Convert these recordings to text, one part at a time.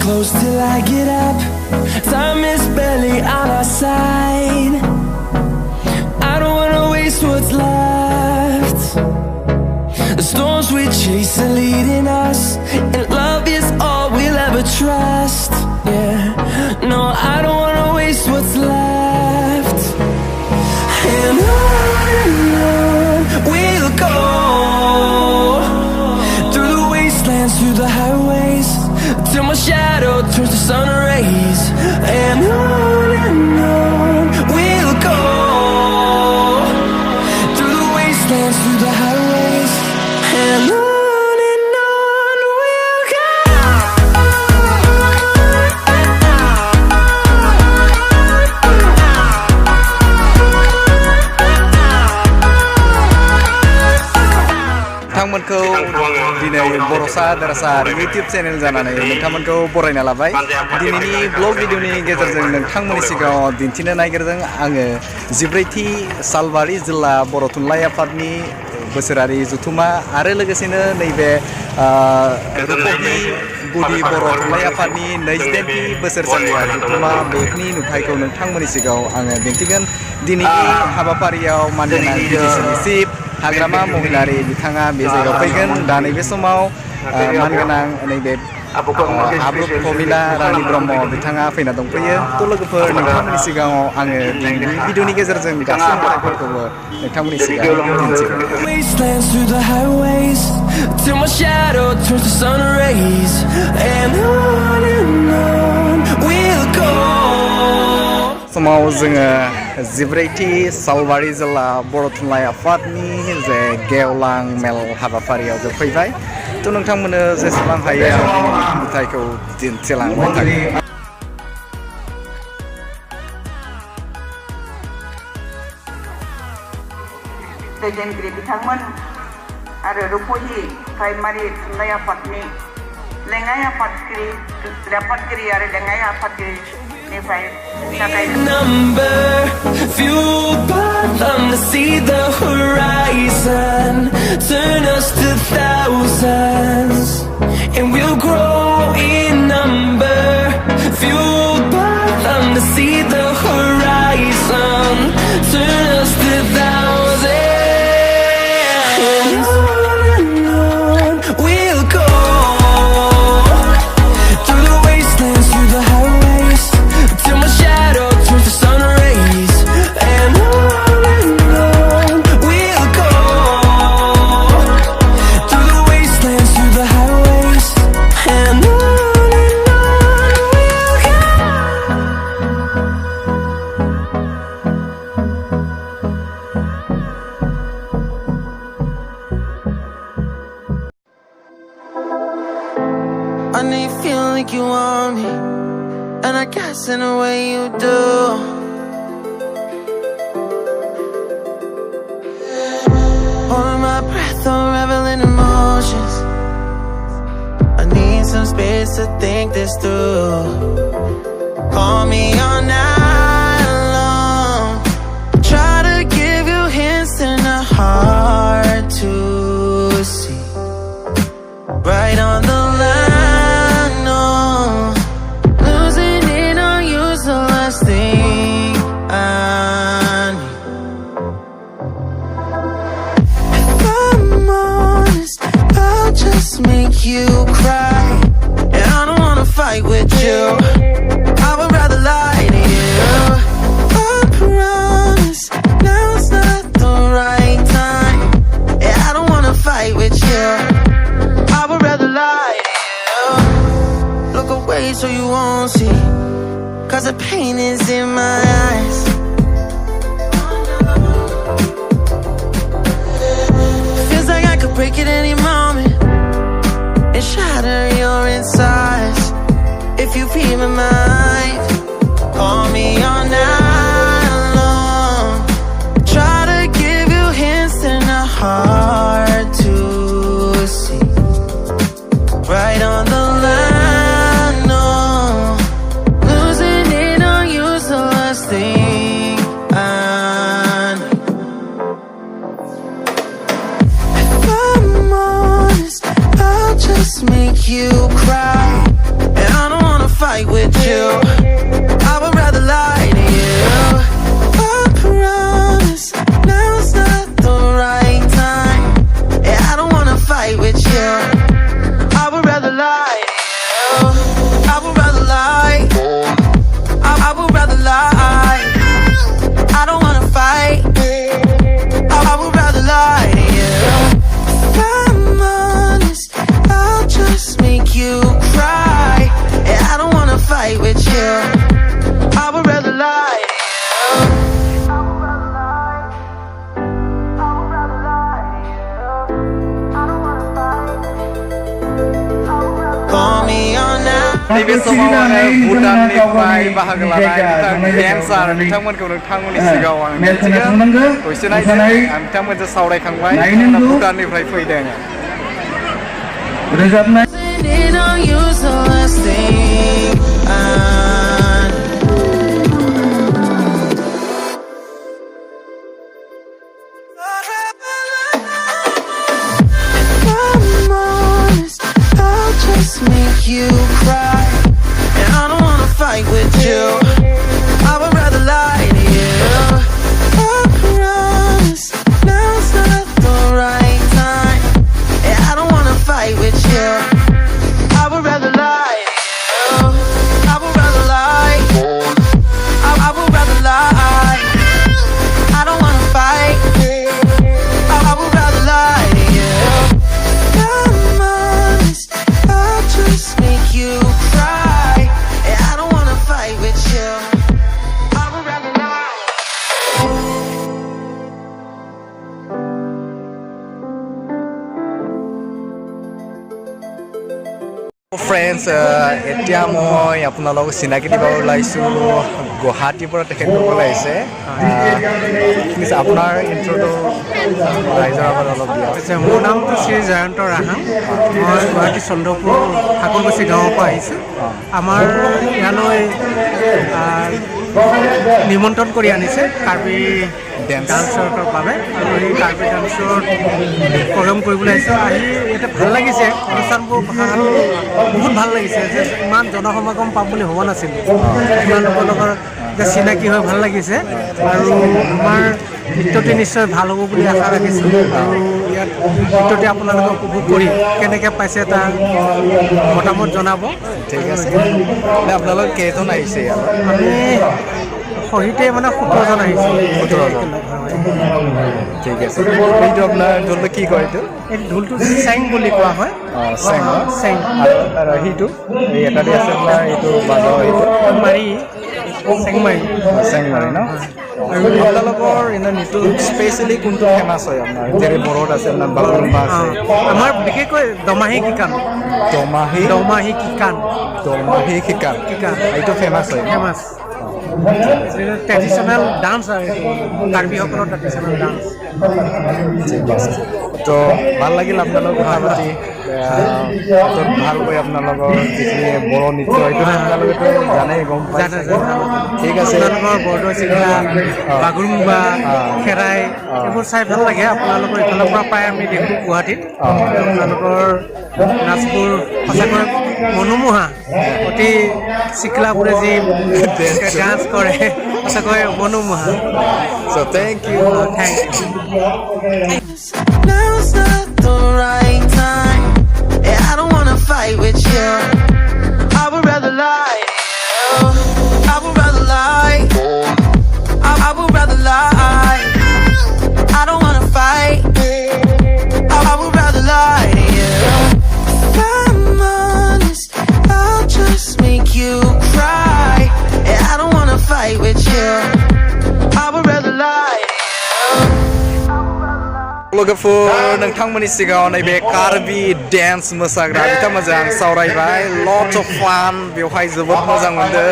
close till I get up. Time is barely on our side. I don't wanna waste what's left. The storms we chase are leading us, and love is all we'll ever trust. Yeah, no, I don't wanna waste what's left. And on we'll go, through the wastelands, through the highways, till my shadow turns to sun rays. And on we'll go, through the wastelands, through the highways, and on we'll go. नोंथांमोनखौ दिनै बर'सा दरासा YouTube channel जानानै नोंथांमोनखौ बरायना लाबाय। दिनैनि blog भिडिअनि गेजेरजों नोंथांमोननि सिगाङाव दिन्थिनो नागिरदों आङो 14थि सालबारि जिल्ला बर' थुनलाइ आफादनि बोसोरारि जथुमा आरो लोगोसेनो नैबे रुपहि गुदि बर' थुनलाइ आफादनि 28थि बोसोरसालियारि जथुमा बेनि नुथायखौ नोंथांमोननि सिगाङाव आङो दिन्थिगोन। दिनैनि हाबाफारियाव मानगोनां बिटिसिनि चिफ हाग्रामा महिलारि बिथाङा बे जायगायाव फैगोन। दा नैबे समाव मानगोनां नैबे आब्रुक प्रमिला रानी ब्रह्म बिथाङा फैना दंफैयो। थ' लोगोफोर नोंथांमोननि सिगाङाव आङो दिनैनि भिडिअनि गेजेरजों गासै नुथायफोरखौबो नोंथांमोननि सिगाङाव दिन्थिगोन। Wastelands through the highways, till my shadow turns to sun rays. And on we'll go. समाव जोङो 14थि सालबारि जिल्ला बर' थुनलाइ आफादनि जे गेवलां मेल हाबाफारियाव जों फैबाय। थ' नोंथांमोननो जेसेबां हायो नुथायखौ दिन्थिलांबाय थागोन। दैदेनगिरि बिथांमोन आरो रुपहि प्राइमारि थुनलाइ आफादनि लेङाइ आफादगिरि आरो लेङाइ आफादगिरिनिफ्राय number fueled by them to see the horizon, turn us to thousands, and we'll grow in number. Fueled by them to see the horizon, turn us to thousands. And on we'll go, through the wastelands, through the highways, till my shadow turns to sun rays. And on we'll go, through the wastelands, through the highways, and on we'll go. I know you feel like you want me, and I guess in a way you do. Holding my breath, unraveling emotions. I need some space to think this through. Call me all night long, try to give you hints and a hard to see. Right on the line, no, losing it on you's the last thing I need. If I'm honest, I'll just make you cry, and I don't wanna fight with you. I would rather lie to you. I promise now's not the right time, and I don't wanna fight with you. I would rather lie to you. Look away so you won't see, 'cause the pain is in my eyes. Feels like I could break at any moment and shatter your insides. If you feel my mind, call me all night long, try to give you hints and a hard to see. Right on the line, no, losing it on you's the last thing I need. If I'm honest, I'll just make you cry, and I don't wanna fight with you. I would rather lie to you. I promise now's not the right time. Yeah, I don't wanna fight with you. I would rather lie to you. I would rather lie. I would rather lie. I don't wanna fight. I would rather lie to you. If I'm honest, I'll just make you cry. Yeah, I don't wanna fight with you. I would rather lie to you. I would rather lie. I would rather lie to you. I don't wanna fight. I would rather call me on now. नैबे समाव आङो भुटाननिफ्राय बाहागो लानाय dancer बिथांमोनखौ नोंथांमोननि सिगाङाव आं दिन्थिगोन कुइसन आइजों आं बिथांमोनजों सावरायखांबाय भुटाननिफ्राय फैदों It on you, so let's stay on. If I'm honest, I'll just make you cry. And I don't wanna fight with you. I would rather lie to you. I promise now's not the right time. Yeah, I don't wanna fight with you. I would rather lie to you. I would rather lie. I would rather lie. I don't wanna fight. I would rather lie to you. If I'm honest, I'll just make you cry. Yeah, I don't wanna fight with you. I would rather lie. Friends এতিয়া মই আপোনালোকক চিনাকি দিব ওলাইছোঁ গুৱাহাটীৰ পৰা তেখেতসকল আহিছে প্লিজ আপোনাৰ ইণ্ট্ৰ'টো ৰাইজৰ আগত অলপ দিয়া মোৰ নামটো শ্ৰী জয়ন্ত ৰাহা মই গুৱাহাটী চন্দ্ৰপুৰ ঠাকুৰকুছি গাঁৱৰ পৰা আহিছোঁ আমাৰ ইয়ালৈ নিমন্ত্ৰণ কৰি আনিছে কাৰ্বি ডান্সৰ বাবে আৰু এই কাৰ্বি ডান্সৰ প্ৰগ্ৰাম কৰিবলৈ আহিছোঁ আহি ইয়াতে ভাল লাগিছে অনুষ্ঠানবোৰ বহুত ভাল লাগিছে যে ইমান জনসমাগম পাম বুলি ভবা নাছিলোঁ আপোনালোকৰ লগত যে চিনাকি হৈ ভাল লাগিছে আৰু আমাৰ নৃত্যটি নিশ্চয় ভাল হ'ব বুলি আশা ৰাখিছোঁ আৰু ইয়াত নৃত্যটি আপোনালোকে উপভোগ কৰি কেনেকৈ পাইছে তাৰ মতামত জনাব ঠিক আছে আপোনালোক কেইজন আহিছে ইয়াত আমি সহিতে মানে 17জন আহিছোঁ 17জন ঠিক আছে এইটো আপোনাৰ ঢোলটো কি কয় এইটো এই ঢোলটো চেং বুলি কোৱা হয় চেং চেং আৰু সেইটো এই এটাতে আছে আপোনাৰ এইটো বাজা এইটো মাৰি চেংমাৰি চেংমাৰি ন আৰু আপোনালোকৰ এনে নৃত্য স্পেচিয়েলি কোনটো ফেমাছ হয় আপোনাৰ যেনে বড়োত আছে আপোনাৰ বাগৰুম্বা আছে আমাৰ বিশেষকৈ দমাহী কিকান এইটো ফেমাছ হয় ফেমাছ ট্ৰেডিশ্যনেল ডান্স আৰু কাৰ্বিসকলৰ ট্ৰেডিশ্যনেল ডান্স তো ভাল লাগিল আপোনালোক কথা পাতি ভালকৈ আপোনালোকৰ যিখিনি বড়ো নৃত্য এইটো আপোনালোকেতো জানেই গম পাই ঠিক আছে আপোনালোকৰ বৰদৈ চিংৰা বাগৰুম্বা খেৰাই এইবোৰ চাই ভাল লাগে আপোনালোকৰ ইফালৰ পৰা প্ৰায় আমি দেখোঁ গুৱাহাটীত আপোনালোকৰ নাচবোৰ সঁচাকৈ মনোমোহা অতি চিকলাবোৰে যি ডান্স কৰে সঁচাকৈ মনোমোহা So thank you. Now's not the right time. Yeah, I don't wanna fight with you. I would rather lie to you. I would rather lie. I would rather lie. I don't wanna fight. I would rather lie to you. If I'm honest, I'll just make you cry. Yeah, I don't wanna fight with you. I would rather lie to you. लोगोफोर नोंथांमोननि सिगाङाव नैबे Karbi dense मोसाग्रा बिथांमोनजों आं सावरायबाय lots of फान बेवहाय जोबोद मोजां मोनदों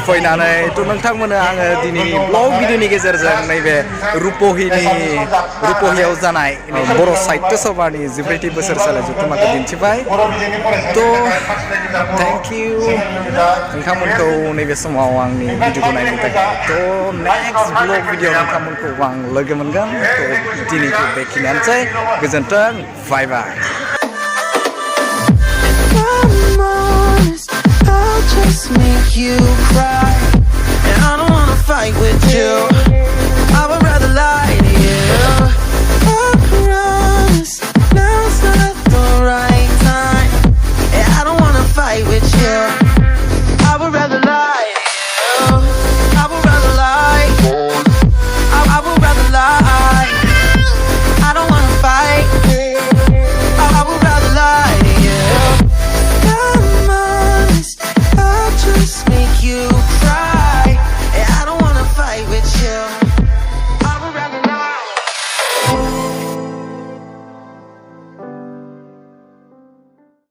फैनानै थ' नोंथांमोननो आङो दिनैनि ब्लग भिडिअनि गेजेरजों नैबे रुपहियाव जानाय बर' साहित्य सभानि 14थि बोसोरसालि जथुम्माखौ दिन्थिबाय थ' थेंक इउ नोंथांमोनखौ नैबे समाव आंनि भिडिअखौ नायनो थाखाय थ' नेक्स्ट ब्लग भिडिअ नोंथांमोनखौ आं लोगो मोनगोन थ' दिनैखौ बेखिनियानोसै गोजोन्थों bye bye I'm honest, I'll just make you cry, and I don't wanna fight with you.